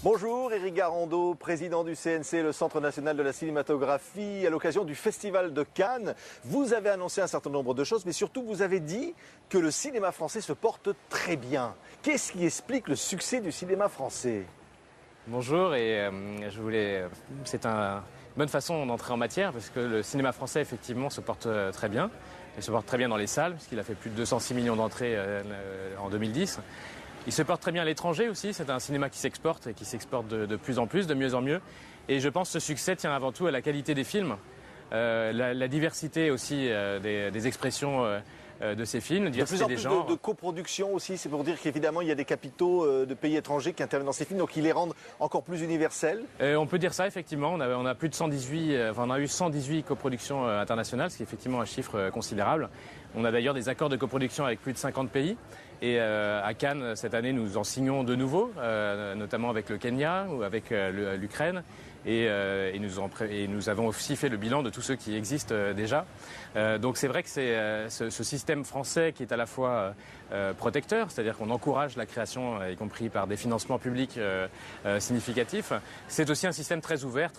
Bonjour, Éric Garando, président du CNC, le Centre national de la cinématographie. À l'occasion du Festival de Cannes, vous avez annoncé un certain nombre de choses, mais surtout vous avez dit que le cinéma français se porte très bien. Qu'est-ce qui explique le succès du cinéma français? Bonjour, et c'est une bonne façon d'entrer en matière, parce que le cinéma français, effectivement, se porte très bien. Il se porte très bien dans les salles, puisqu'il a fait plus de 206 millions d'entrées en 2010. Il se porte très bien à l'étranger aussi, c'est un cinéma qui s'exporte et qui s'exporte de plus en plus, de mieux en mieux. Et je pense que ce succès tient avant tout à la qualité des films, la diversité aussi des expressions de ces films, la diversité des genres. De plus en plus de coproduction aussi, c'est pour dire qu'évidemment il y a des capitaux de pays étrangers qui interviennent dans ces films, donc ils les rendent encore plus universels. On peut dire ça effectivement, on a plus de 118, on a eu 118 coproductions internationales, ce qui est effectivement un chiffre considérable. On a d'ailleurs des accords de coproduction avec plus de 50 pays. Et à Cannes, cette année, nous en signons de nouveaux, notamment avec le Kenya ou avec l'Ukraine. Et nous avons aussi fait le bilan de tous ceux qui existent déjà. Donc c'est vrai que c'est ce système français qui est à la fois protecteur, c'est-à-dire qu'on encourage la création, y compris par des financements publics significatifs. C'est aussi un système très ouvert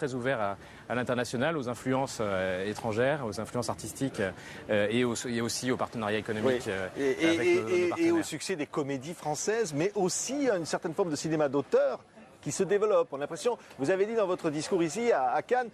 à l'international, aux influences étrangères, aux influences artistiques et aussi aux partenariats économiques avec nos partenaires. Et au succès des comédies françaises, mais aussi à une certaine forme de cinéma d'auteur qui se développe. On a l'impression, vous avez dit dans votre discours ici à Cannes,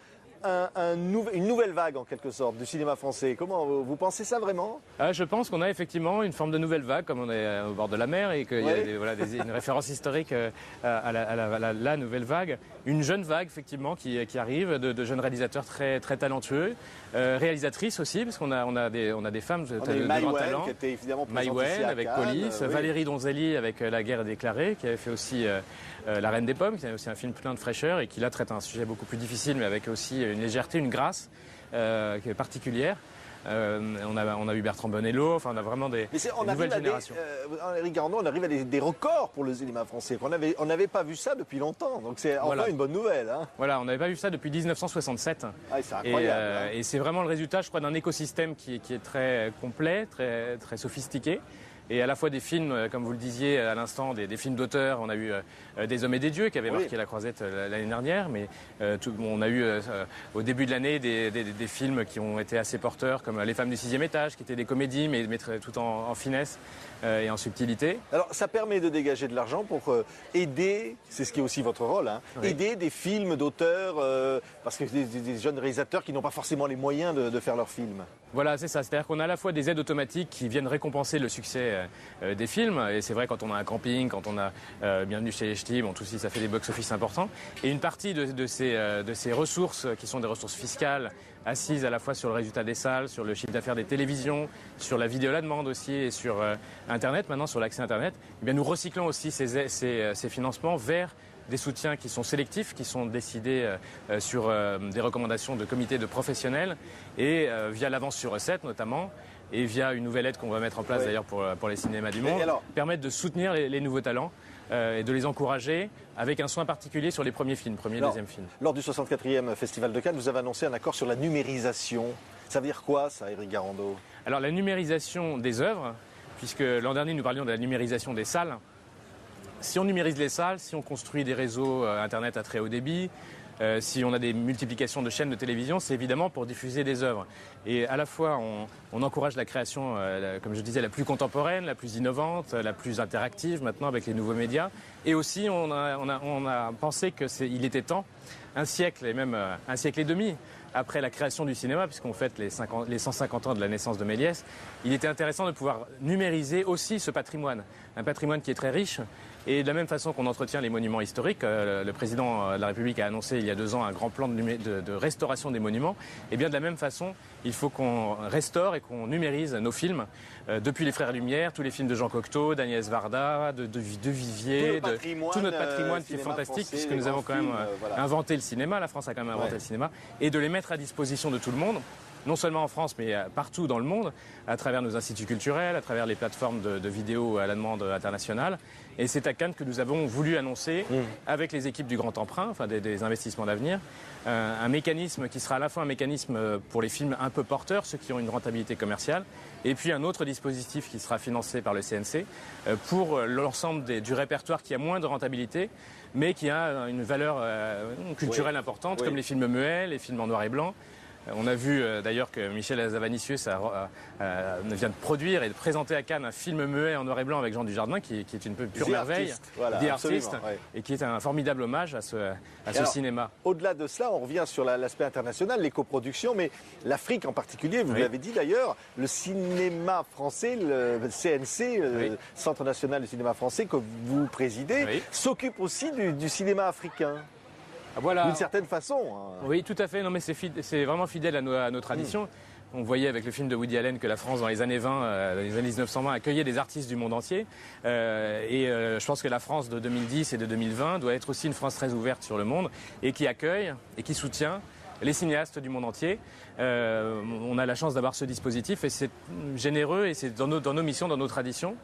une nouvelle vague en quelque sorte du cinéma français. Comment vous pensez ça vraiment? Je pense qu'on a effectivement une forme de nouvelle vague, comme on est au bord de la mer et qu'il y a une référence historique à la nouvelle vague. Une jeune vague effectivement qui arrive de jeunes réalisateurs très très talentueux, réalisatrices aussi, parce qu'on a des femmes de grand talent. Qui était évidemment Maïwenn avec Cannes, Police, Valérie Donzelli avec La guerre est déclarée, qui avait fait aussi La Reine des Pommes, qui est aussi un film plein de fraîcheur et qui là traite un sujet beaucoup plus difficile, mais avec aussi une légèreté, une grâce qui est particulière. On a eu Bertrand Bonello, enfin on a vraiment des nouvelles générations. Éric Garando, on arrive à des records pour le cinéma français. On n'avait pas vu ça depuis longtemps, donc c'est enfin une bonne nouvelle. Hein. Voilà, on n'avait pas vu ça depuis 1967. C'est incroyable. Et c'est vraiment le résultat, je crois, d'un écosystème qui est très complet, très, très sophistiqué. Et à la fois des films, comme vous le disiez à l'instant, des films d'auteur. On a eu Des hommes et des dieux qui avait marqué la croisette l'année dernière, mais on a eu au début de l'année des films qui ont été assez porteurs, comme Les femmes du sixième étage, qui étaient des comédies, mais tout en finesse et en subtilité. Alors ça permet de dégager de l'argent pour aider, c'est ce qui est aussi votre rôle, hein, aider des films d'auteurs, parce que des jeunes réalisateurs qui n'ont pas forcément les moyens de faire leurs films. Voilà, c'est ça. C'est-à-dire qu'on a à la fois des aides automatiques qui viennent récompenser le succès des films. Et c'est vrai, quand on a un camping, quand on a Bienvenue chez les Ch'tis, bon, tout ceci, ça fait des box-office importants. Et une partie de ces ressources, qui sont des ressources fiscales, assises à la fois sur le résultat des salles, sur le chiffre d'affaires des télévisions, sur la vidéo à la demande aussi, et sur Internet, maintenant, sur l'accès Internet, eh bien, nous recyclons aussi ces financements vers des soutiens qui sont sélectifs, qui sont décidés sur des recommandations de comités de professionnels et via l'avance sur recettes notamment, et via une nouvelle aide qu'on va mettre en place d'ailleurs pour les cinémas du monde, permettre de soutenir les nouveaux talents et de les encourager avec un soin particulier sur les premiers films, deuxième films. Lors du 64e Festival de Cannes, vous avez annoncé un accord sur la numérisation. Ça veut dire quoi ça, Éric Garando? Alors la numérisation des œuvres, puisque l'an dernier nous parlions de la numérisation des salles. Si on numérise les salles, si on construit des réseaux Internet à très haut débit, si on a des multiplications de chaînes de télévision, c'est évidemment pour diffuser des œuvres. Et à la fois, on encourage la création, comme je disais, la plus contemporaine, la plus innovante, la plus interactive maintenant avec les nouveaux médias. Et aussi, on a pensé qu'il était temps, un siècle et même un siècle et demi après la création du cinéma, puisqu'on fête les 150 ans de la naissance de Méliès, il était intéressant de pouvoir numériser aussi ce patrimoine. Un patrimoine qui est très riche. Et de la même façon qu'on entretient les monuments historiques, le président de la République a annoncé il y a 2 ans un grand plan de restauration des monuments. Et bien de la même façon, il faut qu'on restaure et qu'on numérise nos films, depuis les Frères Lumière, tous les films de Jean Cocteau, d'Agnès Varda, de Vivier, tout notre patrimoine qui est fantastique, puisque nous avons quand même inventé le cinéma, la France a quand même inventé le cinéma, et de les mettre à disposition de tout le monde. non seulement en France, mais partout dans le monde, à travers nos instituts culturels, à travers les plateformes de vidéos à la demande internationale. Et c'est à Cannes que nous avons voulu annoncer, avec les équipes du Grand Emprunt, enfin des investissements d'avenir, un mécanisme qui sera à la fois un mécanisme pour les films un peu porteurs, ceux qui ont une rentabilité commerciale, et puis un autre dispositif qui sera financé par le CNC pour l'ensemble du répertoire qui a moins de rentabilité, mais qui a une valeur culturelle importante, comme les films muets, les films en noir et blanc. On a vu d'ailleurs que Michel Hazanavicius vient de produire et de présenter à Cannes un film muet en noir et blanc avec Jean Dujardin, qui est une pure merveille, The Artist, et qui est un formidable hommage à ce cinéma. Au-delà de cela, on revient sur l'aspect international, les coproductions, mais l'Afrique en particulier, vous l'avez dit d'ailleurs, le cinéma français, le CNC, le Centre national du cinéma français que vous présidez, s'occupe aussi du cinéma africain. Voilà. D'une certaine façon. Oui, tout à fait. Non, mais c'est vraiment fidèle à nos traditions. On voyait avec le film de Woody Allen que la France, dans les années 20, dans les années 1920, accueillait des artistes du monde entier. Je pense que la France de 2010 et de 2020 doit être aussi une France très ouverte sur le monde et qui accueille et qui soutient les cinéastes du monde entier. On a la chance d'avoir ce dispositif et c'est généreux et c'est dans nos missions, dans nos traditions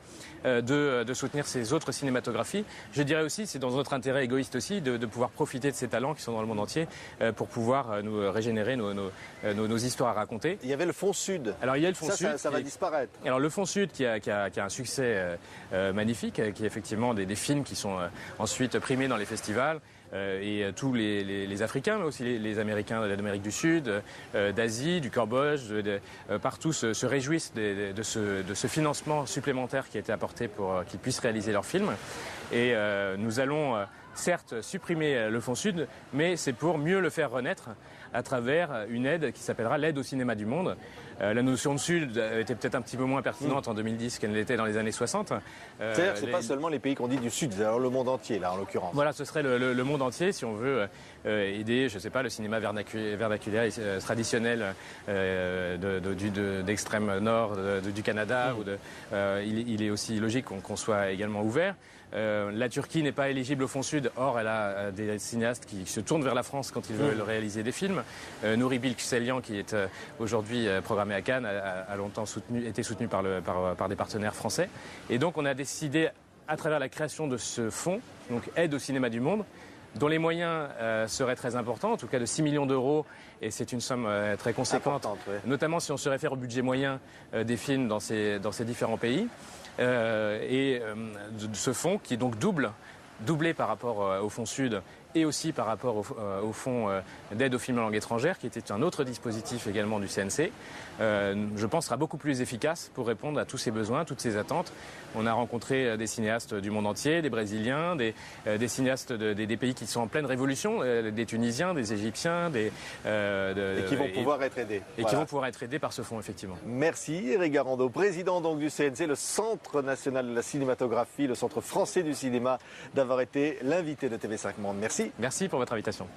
de soutenir ces autres cinématographies. Je dirais aussi, c'est dans notre intérêt égoïste aussi de pouvoir profiter de ces talents qui sont dans le monde entier pour pouvoir nous régénérer nos histoires à raconter. Il y avait le Fonds Sud. Alors il y a le Fonds Sud. Ça va disparaître. Alors le Fonds Sud qui a un succès magnifique, qui est effectivement des films qui sont ensuite primés dans les festivals. Et tous les Africains, mais aussi les Américains d'Amérique du Sud, d'Asie, du Cambodge, partout se réjouissent de ce financement supplémentaire qui a été apporté pour qu'ils puissent réaliser leurs films. Et nous allons certes supprimer le Fonds Sud, mais c'est pour mieux le faire renaître à travers une aide qui s'appellera l'aide au cinéma du monde. La notion de Sud était peut-être un petit peu moins pertinente en 2010 qu'elle l'était dans les années 60. C'est-à-dire que ce n'est pas seulement les pays qu'on dit du Sud, c'est alors le monde entier, là, en l'occurrence. Voilà, ce serait le monde entier si on veut aider, je ne sais pas, le cinéma vernaculaire traditionnel d'extrême nord du Canada. Il est aussi logique qu'on soit également ouvert. La Turquie n'est pas éligible au Fonds Sud, or elle a des cinéastes qui se tournent vers la France quand ils veulent réaliser des films. Nouri Bilkisselian, qui est aujourd'hui programmé à Cannes, a longtemps été soutenu par des partenaires français. Et donc on a décidé, à travers la création de ce fonds, donc aide au cinéma du monde, dont les moyens seraient très importants, en tout cas de 6 millions d'euros, et c'est une somme très conséquente, notamment si on se réfère au budget moyen des films dans ces différents pays. De ce fonds qui est donc doublé par rapport au Fonds Sud et aussi par rapport au fonds d'aide aux films en langue étrangère, qui était un autre dispositif également du CNC, je pense sera beaucoup plus efficace pour répondre à tous ces besoins, toutes ces attentes. On a rencontré des cinéastes du monde entier, des Brésiliens, des cinéastes des pays qui sont en pleine révolution, des Tunisiens, des Égyptiens, et qui vont pouvoir être aidés. Et qui vont pouvoir être aidés par ce fonds, effectivement. Merci Eric Garando, président donc du CNC, le Centre national de la cinématographie, le Centre français du cinéma, d'avoir été l'invité de TV5 Monde. Merci. Merci pour votre invitation.